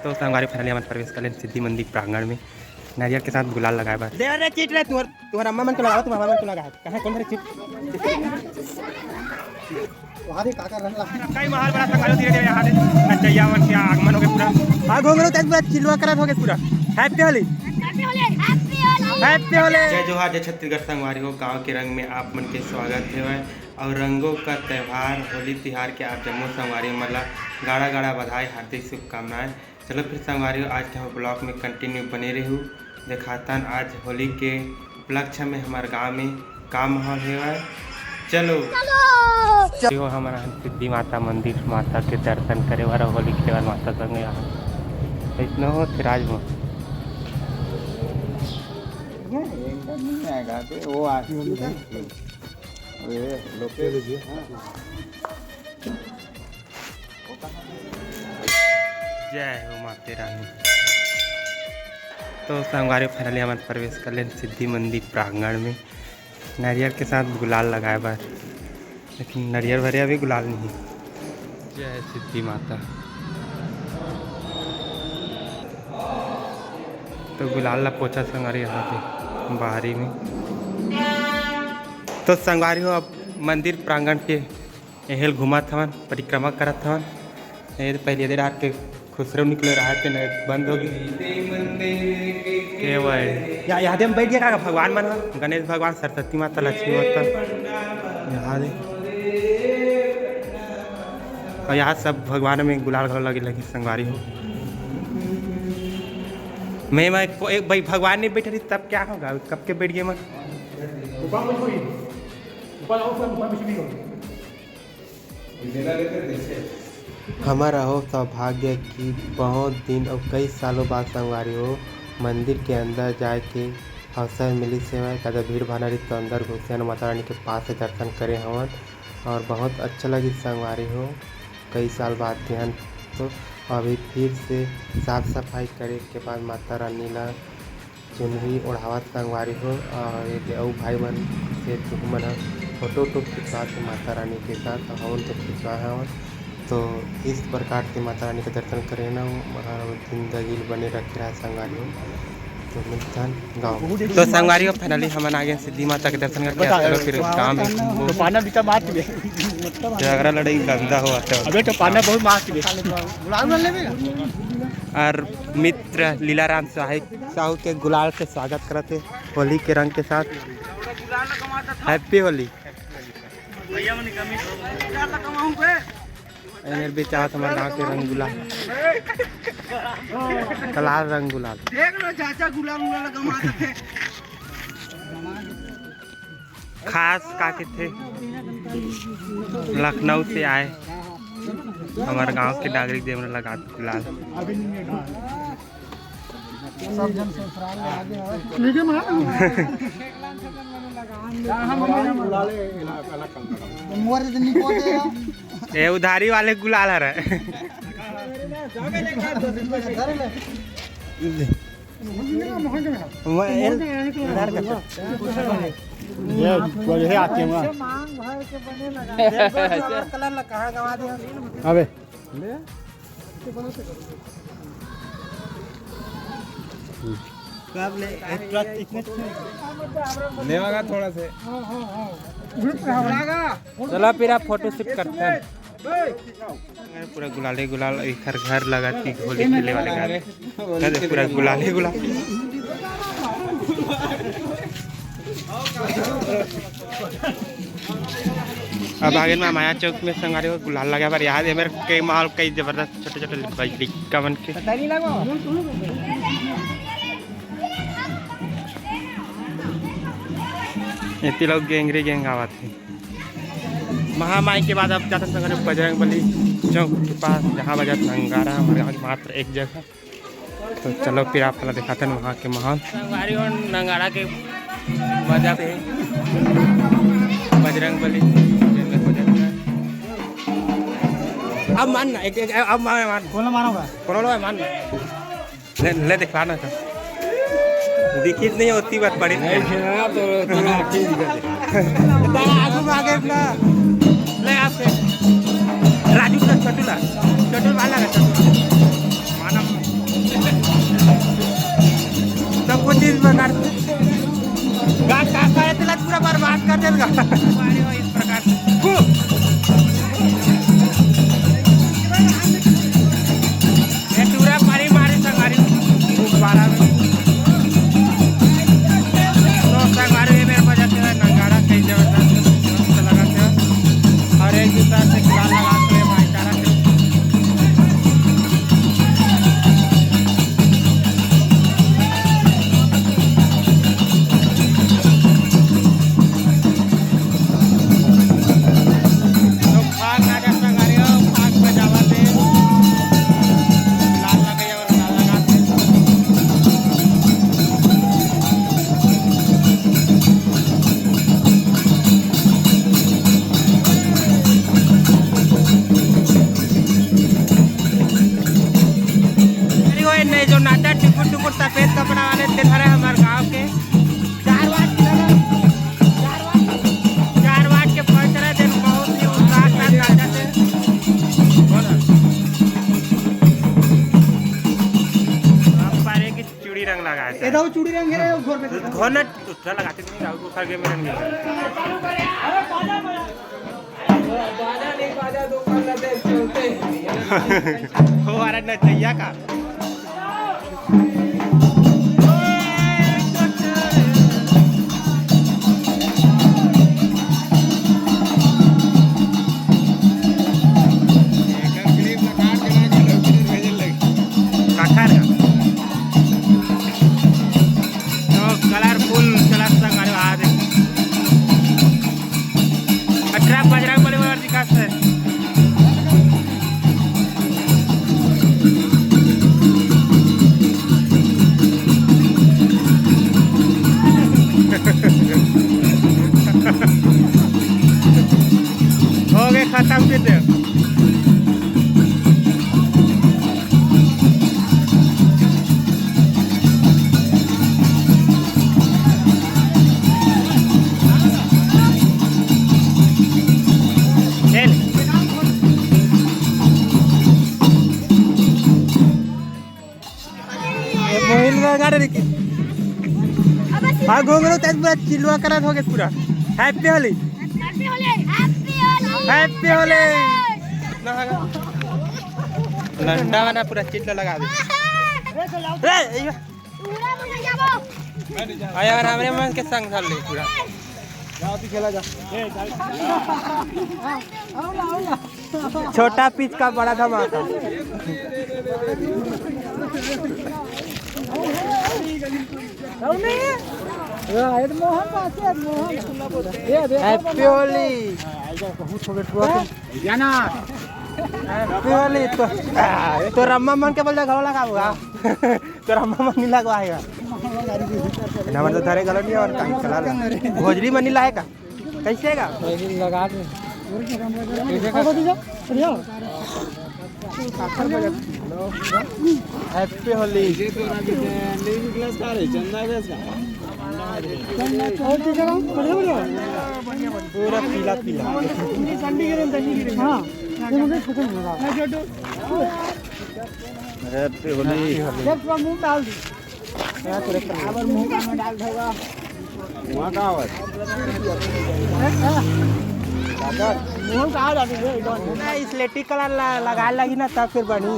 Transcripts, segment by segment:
तो संगवारी फाइनली हमारे प्रवेश कर सिद्धि मंदिर प्रांगण में नारियल के साथ गुलाल लगाए बार दे रे चीट रे तुम्हारा अम्मा मन को लगाओ तुम्हारा मन को लगा कहां कौन रे चीट वहां दे काका रंग ला कई महल बड़ा संगवारी धीरे धीरे यहां दे नचैया मन के आगमन हो गए पूरा आ घोंगरो तेज पूरा चिलवा करत हो गए पूरा हैप्पी होली हैप्पी होली जय जोहार जय छत्तीसगढ़ संगवारी हो गांव के रंग में आप मन के स्वागत है और रंगों का त्यौहार होली तिहार के आप जम्मू संगवारी मला गाड़ा गाड़ा बधाई हार्दिक शुभकामनाएं। चलो फिर संगवारी आज के हम ब्लॉग में कंटिन्यू बने रहूँ दिखाता आज होली के उपलक्ष्य में हमारे गांव में का माहौल है। चलो हमारा सिद्धि माता मंदिर माता के दर्शन करे वाला होली खेले वाला माता संग यहाँ इतना हो सिराज में वो आती जय हो माते रानी। तो संगवारी फाइनली हमारे प्रवेश कर लें सिद्धि मंदिर प्रांगण में नारियल के साथ गुलाल लगाए बार लेकिन नारियल भरिया भी गुलाल नहीं। जय सिद्धि माता। तो गुलाल ला पोछा संगवारी यहाँ पे बाहरी में। तो संगवारी हो अब मंदिर प्रांगण के एहल घुमा थवन परिक्रमा करत थवन पहले देर रात के खुसरो निकले रहा थे बंद हो गई यहाँ दे बैठ गया भगवान मन गणेश भगवान सरस्वती माता लक्ष्मी माता यहाँ दे और यहाँ सब भगवान में गुलाल घर लगे लगी संगवारी हो मैं एक भाई भगवान नहीं बैठे तब क्या होगा कब के बैठ गए मन हमारा हो सौभाग्य कि बहुत दिन और कई सालों बाद संगवारी हो मंदिर के अंदर जाए के अवसर मिली सेवा ज़्यादा भीड़ भाड़ रही तो अंदर घुसे माता रानी के पास से दर्शन करे हवन और बहुत अच्छा लगी संगवारी हो कई साल बाद ध्यान। तो अभी फिर से साफ सफाई करे के बाद माता रानी ला चुनरी ओढ़ावा संगवारी हो और एक भाई मन से मन फोटो खिंचवा माता रानी के साथ हवन तो खिंचवा हवन। तो इस प्रकार से माता रानी का दर्शन करें ना जिंदगी बने रखे रहा संगवारी हो तो मिलता गाँव। तो संगवारी हो फाइनली हम आ गए सिद्धि माता के दर्शन करके चलो फिर गाँव में पाना बीता मार के झगड़ा लड़ाई गंदा हुआ अबे तो पाना बहुत मार के और मित्र लीलाराम साहू के गुलाल से स्वागत करते होली के रंग के साथ। हैप्पी होली बेचारा हमारे गाँव के रंग गुलाल कलाल रंग गुलाल देख लो चाचा गुलाल थे खास काके थे लखनऊ से आए हमारे गांव के नागरिक देव ने लगा गुलाल ये उधारी वाले गुलाल है अबे लेवागा थोड़ा से चलो फिर आप फोटो शूट करते हैं पूरा गुलाले गुलाल घर घर लगाती होली खेले वाले घर पूरा गुलाले गुलाल। अब आगे में माया चौक में संगवारी हो गुलाल लगा पर याद है मेरे कई माहौल कई जबरदस्त छोटे छोटे का बन के इतने लोग गैंगरे गैंग आवा थे महामाई के बाद अब जाता संगवारी बजरंग बली चौक के पास जहाँ बजा नंगारा हमारे यहाँ मात्र एक जगह। तो चलो फिर आप पहले दिखाते हैं वहाँ के माहौल संगवारी और नंगारा के वजह से बजरंग बली अब मानना एक अब मान कौन मारोगा कौन मान ले दिखलाना था दिखी नहीं होती बात बड़ी राजू का छोटू वाला माना प्रकार से का पूरा बर्बाद कर देगा इस प्रकार से ये टूरा पानी मारे संगारी बाड़ा में तो संगारी मेरे वजह से नंगाड़ा कई जबरदस्त लगाते हैं और एक दूसरे से खिला लगाते हैं भाईचारा के जो नाटा टुकुर टुकुर सफेद कपड़ा वाले थे धरे हमारे गांव के 4 वाट के पहुंच रहे थे बहुत ही उत्साह के साथ थे पारे की चूड़ी रंग लगाए थे इधर चूड़ी रंग है घर पे घर न उठा लगाते नहीं राहुल को खर के में रंग बाजा नहीं बाजा दुकान लगे चलते हो अरे नचैया का कलरफुल चला संग आज 18 बजरंग बली वाला दिखाते हैं हो गए खत्म कितने हाँ घूमलो तेज पूरा चिलवा करा हो गया पूरा हैप्पी होली हैप्पी होली लंडा वाला पूरा चिल्ला लगा दे यार हमरे मन के संग चल ले पूरा जाओ भी खेला जा छोटा पिच का बड़ा धमाका हैप्पी होली हैप्पी होली तो रम्मा मन के बोल घर लगाऊंगा तो रम्मा मन नहीं लगवाएगा नंबर तो धरे गलत नहीं और कहीं चला भोजरी मनी लाएगा कैसे का लगा दे हैप्पी होली पूरा पीला पीला हैप्पी होली मुंह डाल दी मुंह में डाल देगा वहाँ कहाँ स्लेटी कलर लगा लगी ना तब फिर बनी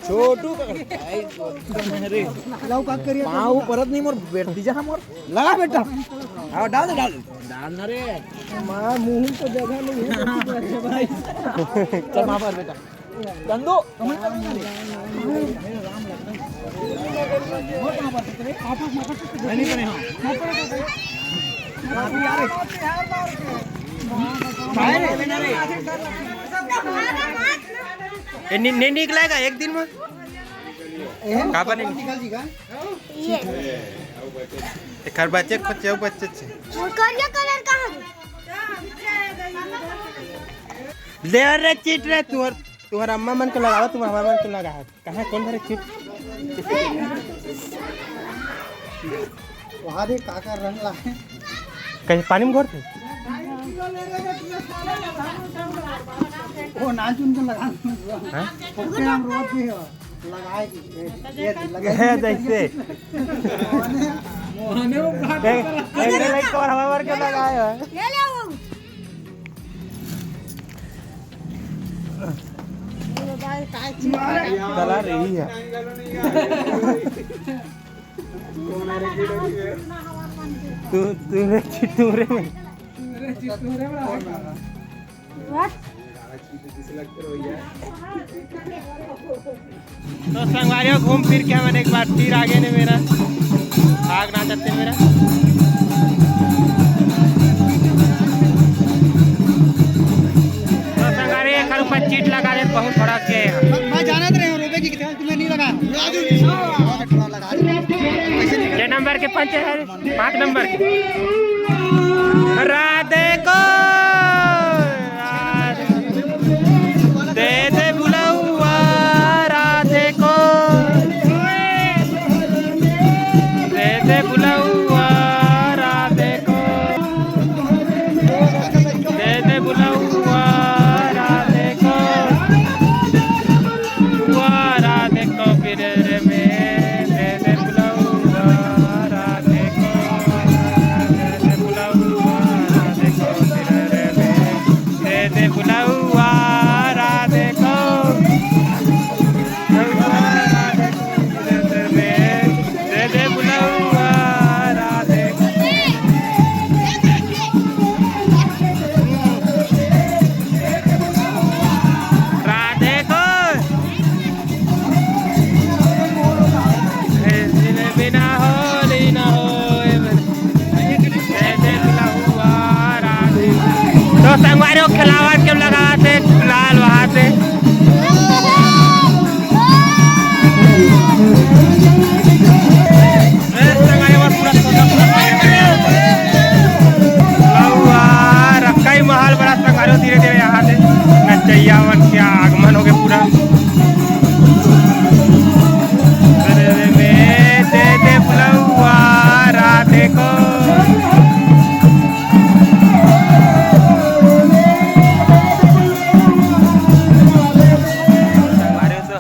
छोटू पाँव परत नहीं मोर बैठ दीजा मोर लगा बेटा आओ डाल दे डाल ना रे मां मुंह तो जगह नहीं है भाई चल मां पर बेटा गंदू नहीं निकलेगा एक दिन में कहाँ पर नहीं खर बच्चे बच्चे बच्चे कलर कहाँ ले रे चीट रे तुम्हारा अम्मा मन को लगाओ तुम हमारा मन को लगा कहाँ कौन धरे चीट वहाँ देख काका रंग ला कहीं पानी में घोरते वो नाचुन को लगा हैं ओके हम रोड पे है जैसे हवा के लगाए है ले ले वो चला रही है तूने चितूरे में तो संगवारियों घूम फिर के मैंने एक बार फिर आगे ने मेरा भाग ना जाते मेरा तो संगवारियों एक ऊपर चीट लगा दे बहुत थोड़ा के मैं जाना तो रहे हूं रुपए की कितना तुम्हें नहीं लगा ये नंबर के 5 नंबर के राधे को दे दे बुलाऊआ राधे को दे दे बुलाऊआ राधे को दे दे बुलाऊआ राधे को राधे को फिर में दे दे बुलाऊआ राधे को दे दे बुलाऊआ राधे को फिर में दे दे बुलाऊआ राधे को दे दे बुलाऊआ राधे राधे को बिना होली न होए दे दे बुलाऊआ राधे तो संगवारियों खिलावट के लगाते लाल वहां से कई महल बड़ा संगवारियों धीरे धीरे यहाँ से नचैया वन के आगमन हो गया पूरा दे दे बुलाऊआ राधे को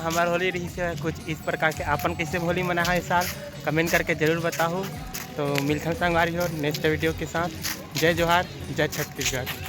हमारी होली रही से कुछ इस प्रकार के आपन कैसे होली मना है इस साल कमेंट करके ज़रूर बताओ। तो मिलते हैं संगवारी और नेक्स्ट वीडियो के साथ। जय जोहार, जय छत्तीसगढ़।